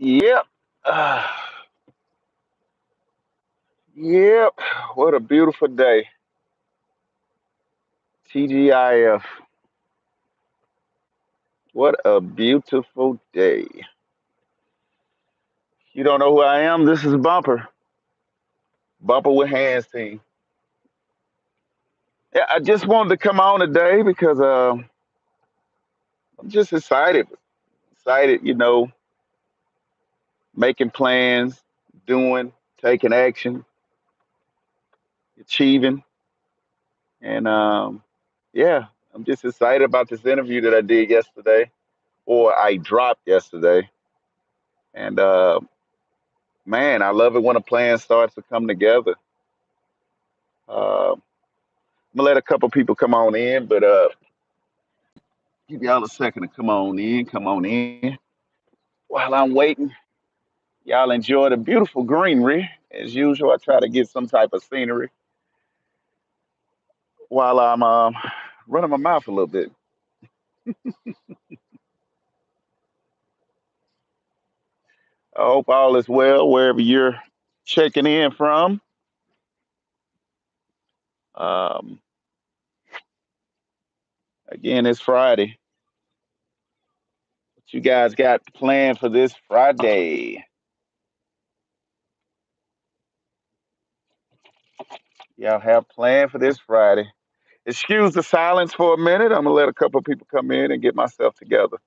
Yep. Yep. What a beautiful day. TGIF. What a beautiful day. You don't know who I am? This is Bumper. Bumper with Hands team. Yeah, I just wanted to come on today because I'm just excited. Excited, making plans, doing, taking action, achieving. And yeah, I'm just excited about this interview that I did yesterday, or I dropped yesterday. And man, I love it when a plan starts to come together. I'm gonna let a couple people come on in, but give y'all a second to come on in. While I'm waiting, y'all enjoy the beautiful greenery. As usual, I try to get some type of scenery while I'm running my mouth a little bit. I hope all is well wherever you're checking in from. Um, Again, it's Friday. What you guys got planned for this Friday? Y'all have planned for this Friday? Excuse the silence for a minute. I'm gonna let a couple of people come in and get myself together.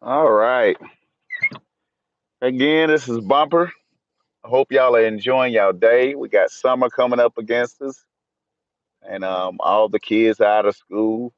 All right. Again, this is Bumper. I hope y'all are enjoying y'all day. We got summer coming up against us, and all the kids are out of school.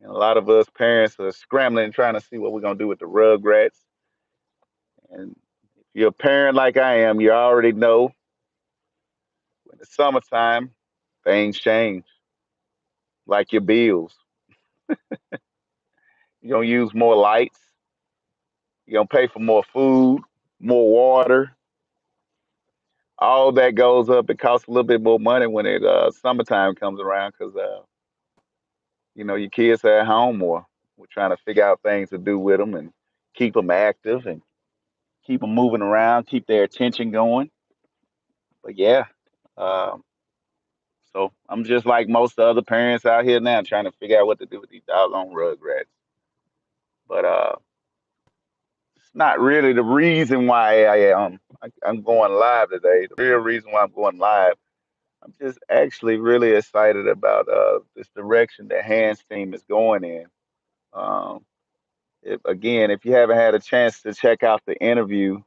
And a lot of us parents are scrambling, trying to see what we're gonna do with the Rugrats. And if you're a parent like I am, you already know when it's summertime, things change. Like your bills, you're gonna use more lights. You're gonna pay for more food, more water. All that goes up. It costs a little bit more money when it summertime comes around because your kids are at home more. We're trying to figure out things to do with them and keep them active and keep them moving around, keep their attention going. But yeah, um, so I'm just like most other parents out here now, trying to figure out what to do with these doggone rugrats. But it's not really the reason why I'm going live today. The real reason why I'm going live, I'm just actually really excited about this direction that Hans team is going in. Um, again, if you haven't had a chance to check out the interview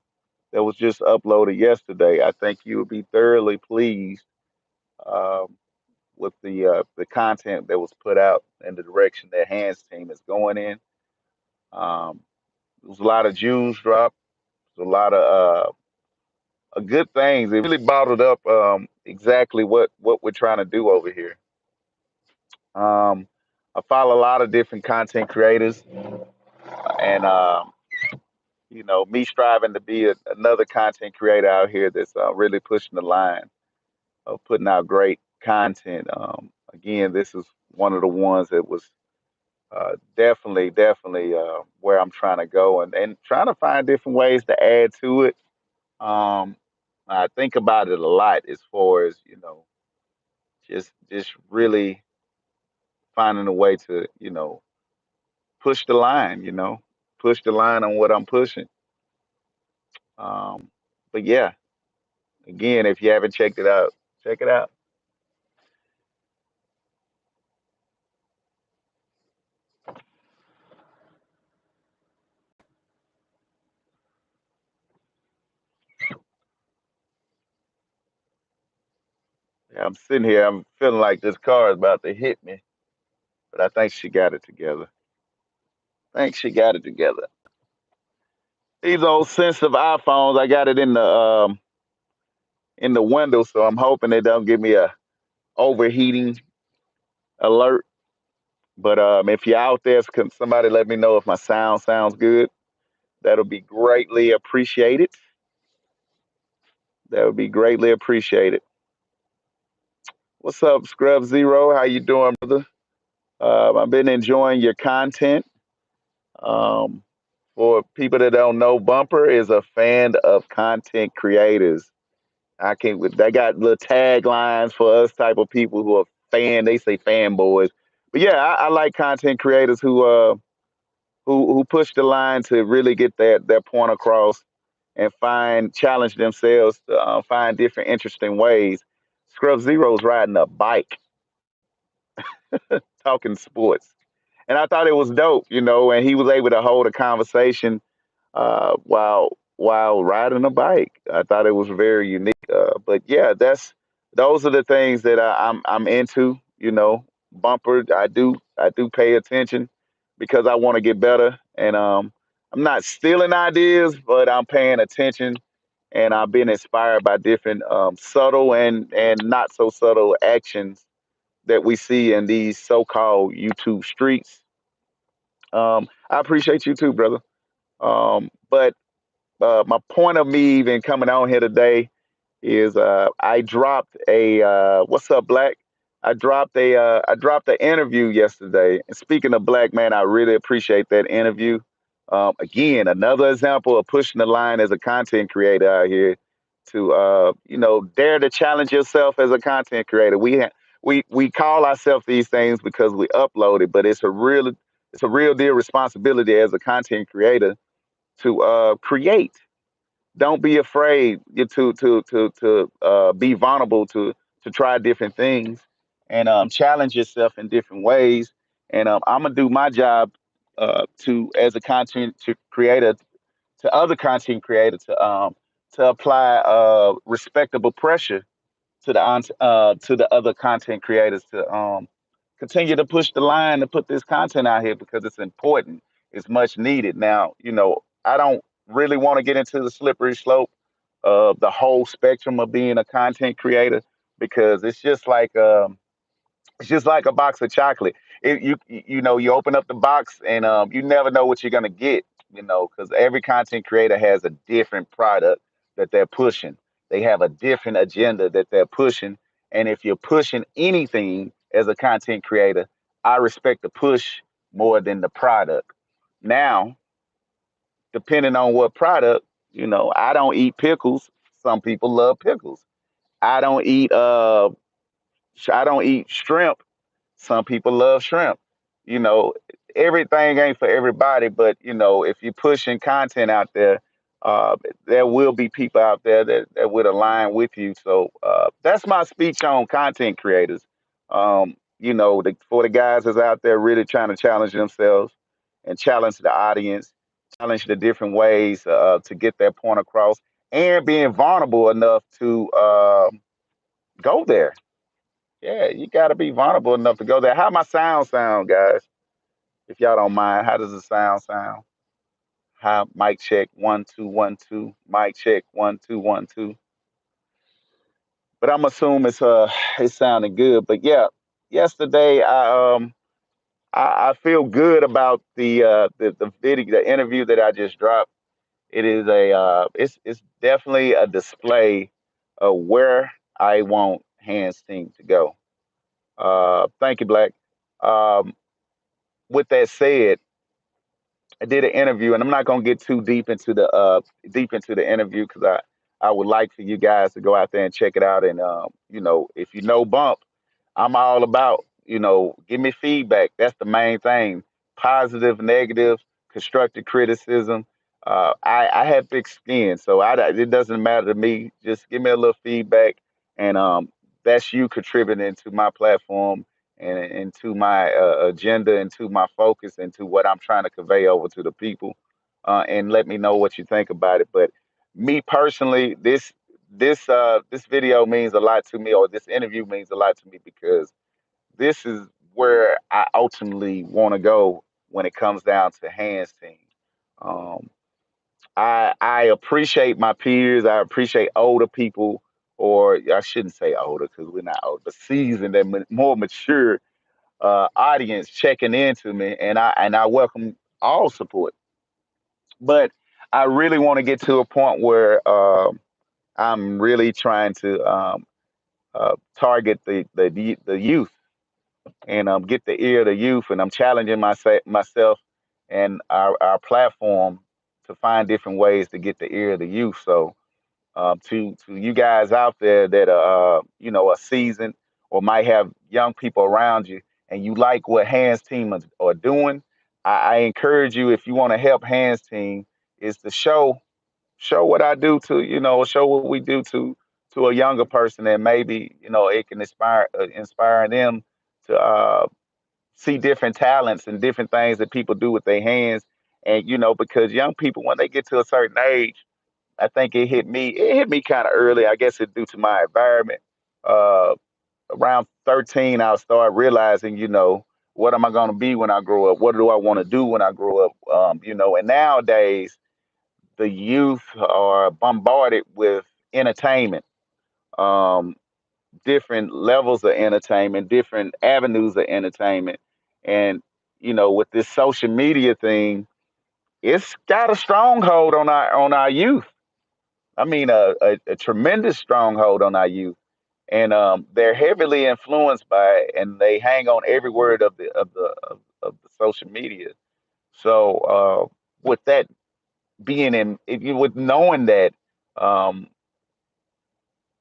that was just uploaded yesterday, I think you would be thoroughly pleased um, with the content that was put out and the direction that Hans team is going in. Um, there was a lot of Jews dropped. There's a lot of good things. It really bottled up exactly what we're trying to do over here. Um, I follow a lot of different content creators, and me striving to be another content creator out here that's really pushing the line of putting out great content. Again, this is one of the ones that was definitely where I'm trying to go and trying to find different ways to add to it. Um, I think about it a lot as far as, just really finding a way to, push the line, push the line on what I'm pushing. Um, but yeah, again, if you haven't checked it out, check it out. Yeah, I'm sitting here, I'm feeling like this car is about to hit me, but I think she got it together. I think she got it together. These old sensitive iPhones, I got it in the window, so I'm hoping it don't give me a overheating alert. But if you're out there, can somebody let me know if my sound sounds good? That'll be greatly appreciated. That would be greatly appreciated. What's up, Scrub Zero? How you doing, brother? I've been enjoying your content. Um, for people that don't know, Bumper is a fan of content creators. I can't. They got little taglines for us type of people who are fan. They say fanboys, but yeah, I like content creators who push the line to really get that point across and challenge themselves to find different interesting ways. Scrub Zero's riding a bike, talking sports, and I thought it was dope, and he was able to hold a conversation while riding a bike. I thought it was very unique. But yeah, those are the things that I'm into. Bumper. I do pay attention because I want to get better, and I'm not stealing ideas, but I'm paying attention, and I've been inspired by different subtle and not so subtle actions that we see in these so-called YouTube streets. I appreciate you too, brother. But my point of me even coming on here today is I dropped a what's up, Black? I dropped the interview yesterday. And speaking of Black, man, I really appreciate that interview. Again, another example of pushing the line as a content creator out here to dare to challenge yourself as a content creator. We call ourselves these things because we upload it, but it's a real deal responsibility as a content creator to create. Don't be afraid to be vulnerable to try different things and challenge yourself in different ways. And I'm gonna do my job to as a creator to other content creators to apply respectable pressure to the other content creators to continue to push the line to put this content out here because it's important. It's much needed. Now, I don't really want to get into the slippery slope of the whole spectrum of being a content creator because it's just like a box of chocolate. You open up the box and you never know what you're gonna get. Because every content creator has a different product that they're pushing. They have a different agenda that they're pushing. And if you're pushing anything as a content creator, I respect the push more than the product. Now, depending on what product, I don't eat pickles. Some people love pickles. I don't eat I don't eat shrimp. Some people love shrimp. You know, everything ain't for everybody, but if you're pushing content out there, there will be people out there that would align with you. So that's my speech on content creators. For the guys that's out there really trying to challenge themselves and challenge the audience, challenge the different ways to get their point across, and being vulnerable enough to go there. Yeah, you got to be vulnerable enough to go there. How my sound, guys? If y'all don't mind, how does the sound? How mic check 1 2 1 2, mic check 1 2 1 2. But I'm assuming it's sounding good. But yeah, yesterday I feel good about the video, the interview that I just dropped. It is it's definitely a display of where I want Hands Team to go. Thank you, Black. Um, with that said, I did an interview, and I'm not gonna get too deep into the interview because I would like for you guys to go out there and check it out. And if you know Bump, I'm all about, give me feedback. That's the main thing. Positive, negative, constructive criticism. I have thick skin, so it doesn't matter to me. Just give me a little feedback, and that's you contributing to my platform and to my agenda and to my focus and to what I'm trying to convey over to the people. And let me know what you think about it. But me personally, this video means a lot to me, or this interview means a lot to me because this is where I ultimately want to go when it comes down to hands team. Um, I appreciate my peers. I appreciate older people, or I shouldn't say older because we're not old, but seasoned and more mature audience checking into me, and I welcome all support. But I really want to get to a point where I'm really trying to target the youth and get the ear of the youth, and I'm challenging myself and our platform to find different ways to get the ear of the youth. So to you guys out there that are are seasoned or might have young people around you, and you like what Hands Team are doing, I encourage you, if you want to help Hands Team, is to show what I do to show what we do to a younger person, and maybe it can inspire them to see different talents and different things that people do with their hands. And because young people, when they get to a certain age, I think it hit me kind of early. I guess it's due to my environment. uh Around 13, I'll start realizing, what am I going to be when I grow up? What do I want to do when I grow up? And nowadays the youth are bombarded with entertainment, um, different levels of entertainment, different avenues of entertainment. And, with this social media thing, it's got a stronghold on our youth. I mean, a tremendous stronghold on our youth. And they're heavily influenced by it, and they hang on every word of the social media. So with that being with knowing that, um,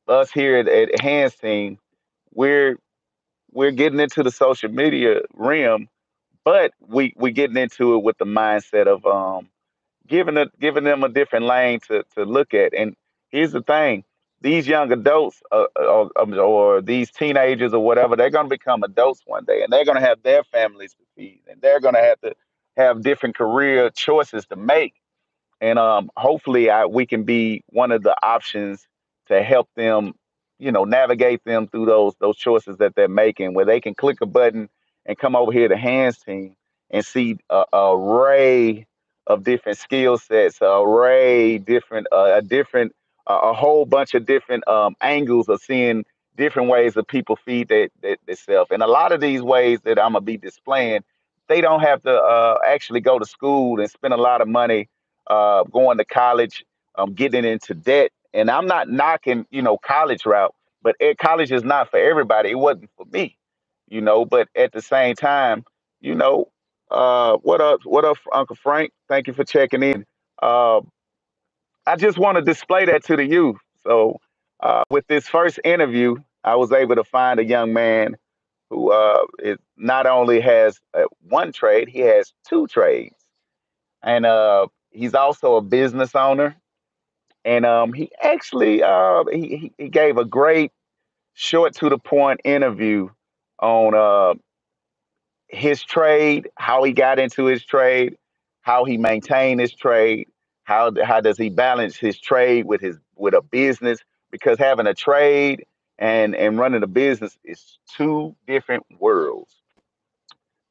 us here at Hands Team, we're we're getting into the social media realm, but we getting into it with the mindset of giving them a different lane to look at. And here's the thing: these young adults or these teenagers or whatever, they're going to become adults one day, and they're going to have their families to feed, and they're going to have different career choices to make. And hopefully we can be one of the options to help them, navigate them through those choices that they're making, where they can click a button and come over here to Hands Team and see a array of different skill sets, a whole bunch of different angles of seeing different ways that people feed themselves. And a lot of these ways that I'm gonna be displaying, they don't have to actually go to school and spend a lot of money going to college, getting into debt. And I'm not knocking, college route, but college is not for everybody. It wasn't for me, But at the same time, you know, what up, Uncle Frank? Thank you for checking in. Uh, I just want to display that to the youth. So with this first interview, I was able to find a young man who not only has one trade, he has two trades, and he's also a business owner. And he actually he gave a great short to the point interview on his trade, how he got into his trade, how he maintained his trade, how does he balance his trade with a business, because having a trade and running a business is two different worlds,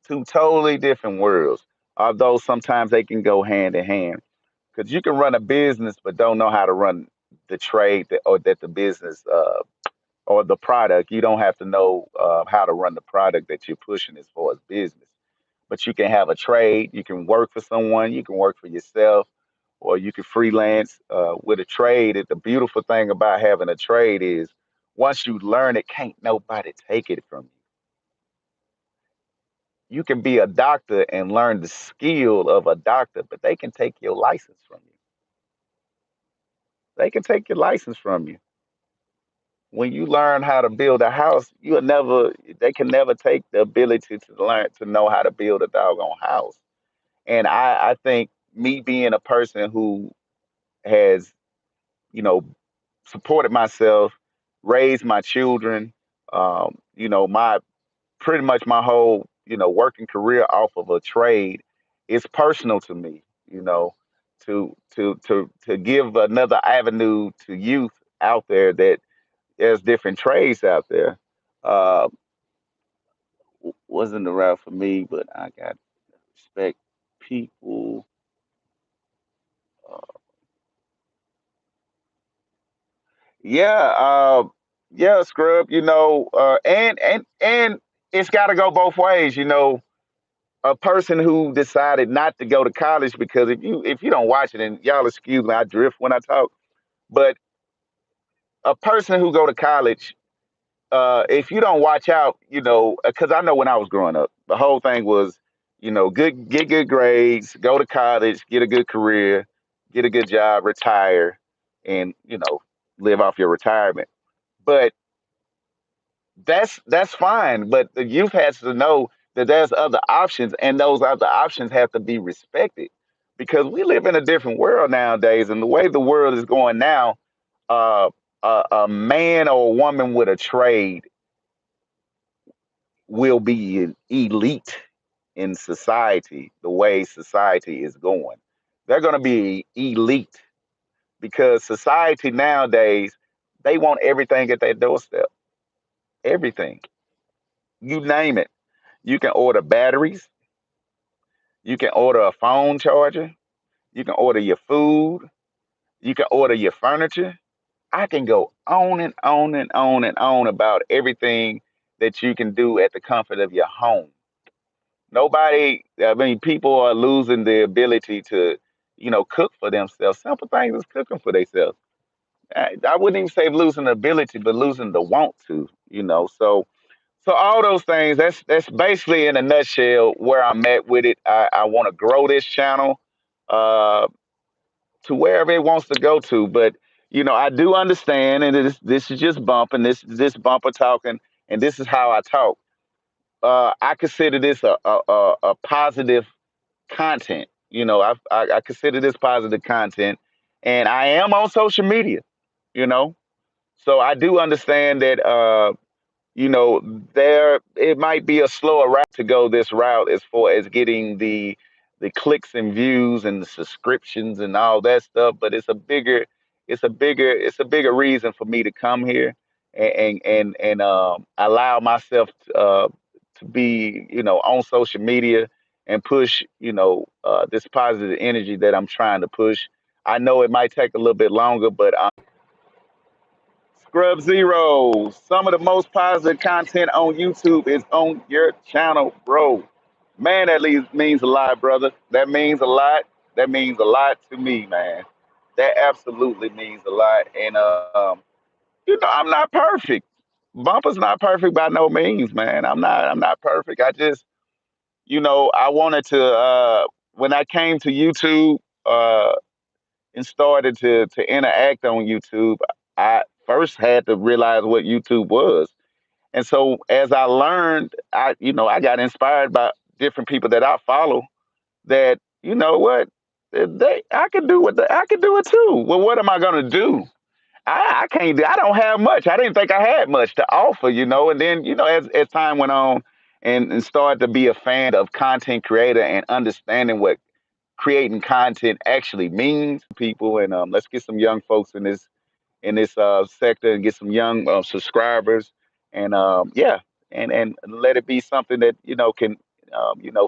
two totally different worlds. Although sometimes they can go hand in hand, because you can run a business but don't know how to run the trade that the business or the product. You don't have to know how to run the product that you're pushing as far as business. But you can have a trade. You can work for someone. You can work for yourself, or you can freelance with a trade. The beautiful thing about having a trade is once you learn it, can't nobody take it from you. You can be a doctor and learn the skill of a doctor, but they can take your license from you. They can take your license from you. When you learn how to build a house, you'll never they can never take the ability to learn to know how to build a doggone house. And I think me being a person who has, you know, supported myself, raised my children, my pretty much my whole, working career off of a trade is personal to me, to give another avenue to youth out there that there's different trades out there. Uh, wasn't the route for me, but I got respect people. Uh, yeah, yeah, Scrub. And it's got to go both ways. A person who decided not to go to college because if you don't watch it, and y'all excuse me, I drift when I talk, but a person who go to college, if you don't watch out, because I know when I was growing up, the whole thing was, get good grades, go to college, get a good career, get a good job, retire, and live off your retirement. But that's fine. But the youth has to know that there's other options, and those other options have to be respected because we live in a different world nowadays, and the way the world is going now, uh, a man or a woman with a trade will be an elite in society. The way society is going, they're going to be elite because society nowadays they want everything at their doorstep. Everything, you name it. You can order batteries. You can order a phone charger. You can order your food. You can order your furniture. I can go on and on and on and on about everything that you can do at the comfort of your home. I mean, people are losing the ability to, cook for themselves. Simple things is cooking for themselves. I wouldn't even say losing the ability, but losing the want to. So all those things, that's basically in a nutshell where I'm at with it. I want to grow this channel uh, to wherever it wants to go to. But I do understand, and this is just bumping. This bumper talking, and this is how I talk. I consider this a positive content. I consider this positive content, and I am on social media. You know, so I do understand that. There it might be a slower route to go this route as far as getting the clicks and views and the subscriptions and all that stuff, but it's a bigger reason for me to come here and allow myself to be on social media and push this positive energy that I'm trying to push. I know it might take a little bit longer, but Scrub Zero. Some of the most positive content on YouTube is on your channel, bro. Man, that means a lot, brother. That means a lot. That means a lot to me, man. That absolutely means a lot. And I'm not perfect. Bumper's not perfect by no means, man. I'm not perfect. I wanted to when I came to YouTube and started to interact on YouTube, I first had to realize what YouTube was. And so as I learned, I got inspired by different people that I follow that, you know what, I could do it too. Well, what am I gonna do? I can't do I don't have much. I didn't think I had much to offer. And then, as time went on and started to be a fan of content creator and understanding what creating content actually means to people. And let's get some young folks in this sector and get some young subscribers. And yeah, and let it be something that can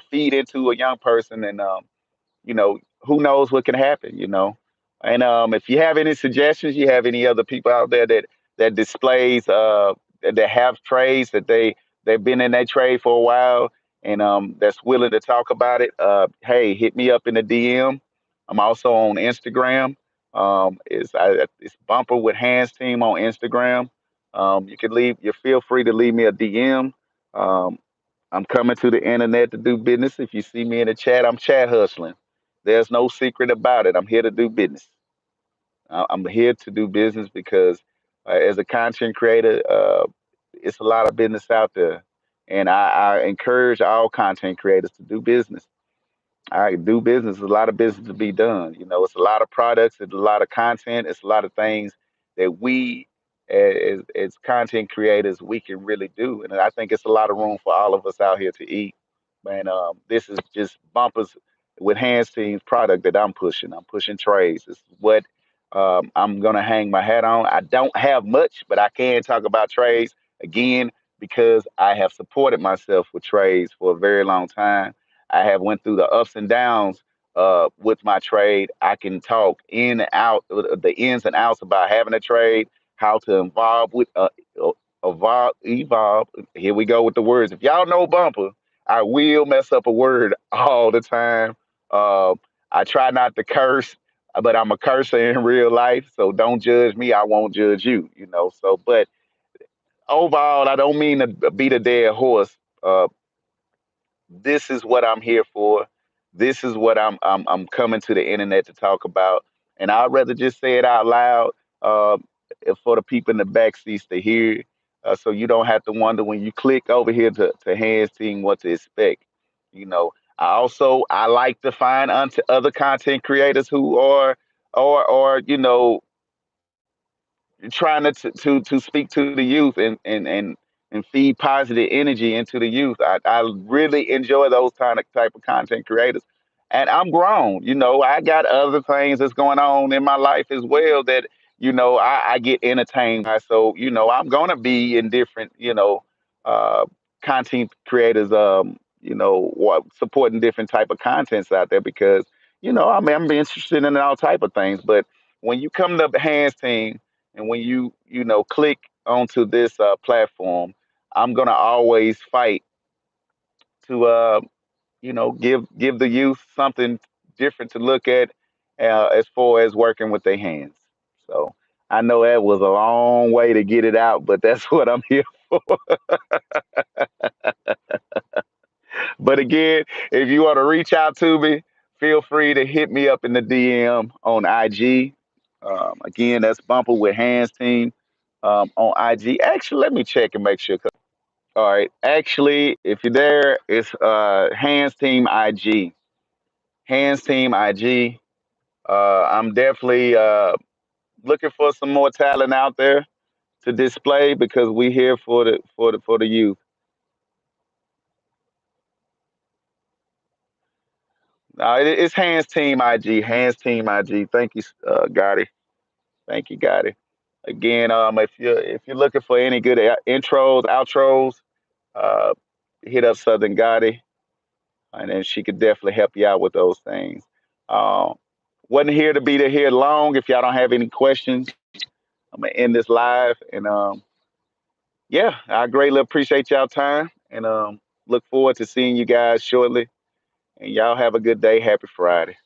feed into a young person. And who knows what can happen. And if you have any suggestions, you have any other people out there that displays that have trades that they've been in that trade for a while and that's willing to talk about it, hey, hit me up in the DM. I'm also on Instagram. It's Bumper with Hands Team on Instagram. You feel free to leave me a DM. Um, I'm coming to the internet to do business. If you see me in the chat, I'm chat hustling. There's no secret about it. I'm here to do business. I'm here to do business because as a content creator, it's a lot of business out there, and I encourage all content creators to do business. I do business. There's a lot of business to be done. It's a lot of products. It's a lot of content. It's a lot of things that we, as content creators, we can really do. And I think it's a lot of room for all of us out here to eat. Man, this is just bumpers with Hands Team's product that I'm pushing. I'm pushing trays. This is what I'm gonna hang my hat on. I don't have much, but I can talk about trays again because I have supported myself with trays for a very long time. I have went through the ups and downs with my trade. I can talk in and out the ins and outs about having a trade, how to evolve. Here we go with the words. If y'all know Bumper, I will mess up a word all the time. Uh, I try not to curse, but I'm a cursor in real life. So don't judge me. I won't judge you. So, but overall, I don't mean to beat a dead horse. This is what I'm here for. This is what I'm coming to the internet to talk about, and I'd rather just say it out loud uh, for the people in the back seats to hear, so you don't have to wonder when you click over here to Hands Team what to expect. I like to find other content creators who are or trying to speak to the youth and feed positive energy into the youth. I really enjoy those kind of type of content creators. And I'm grown, I got other things that's going on in my life as well that, I get entertained by. So, I'm gonna be in different, uh content creators supporting different type of contents out there because, I'm interested in all type of things. But when you come to Hands Team and when you click onto this platform, I'm gonna always fight to give the youth something different to look at as far as working with their hands. So I know that was a long way to get it out, but that's what I'm here for. But again, if you want to reach out to me, feel free to hit me up in the DM on IG. Again, that's Bumper with Hands Team on IG. Actually, let me check and make sure. All right. Actually, if you're there, it's Hands Team IG. Hands Team IG. I'm definitely looking for some more talent out there to display because we're here for the youth. It's Hands Team IG. Hands Team IG. Thank you, Gotti. Thank you, Gotti. Again, if you're looking for any good intros, outros, uh, hit up Southern Gotti, and then she could definitely help you out with those things. Um, wasn't here to be here long. If y'all don't have any questions, I'm gonna end this live. And yeah, I greatly appreciate y'all time, and look forward to seeing you guys shortly. And y'all have a good day. Happy Friday.